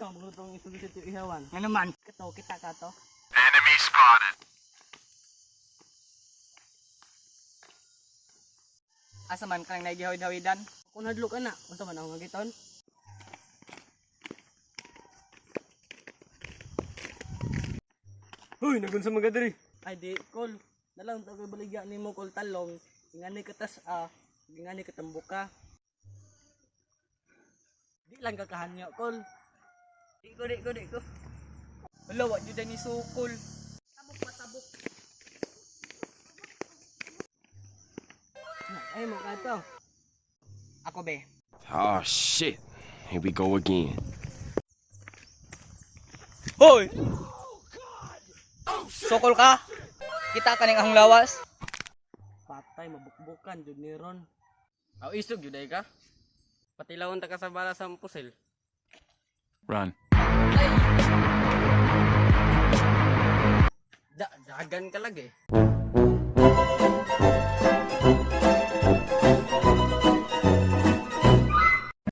Asa mo lutong isulit yung ihawan? Ano man? Kato, kita ka to. Enemy spotted. Asa man kang nagihaw-hawidan? Kung nadlo ka na, unsa man ang magiton? Hoy, nagunsa mga diri. Ay di, kol. Nalang to kay baligya nimo kol talong. Ingani katas ingani katambuka. Di lang kakahanyo kol. Di ko. Wala, wa jud ni sukol. Tabok pa tabok. Ay mo kato. Ako be. Oh shit. Here we go again. Hoy! Sukol ka? Kita ka ning ahong lawas? Patay mabukbukan jud ni ron. Aw isog jud ay ka. Patilawon ta ka sa bala sa pusil. Run. Dagan ka lagi.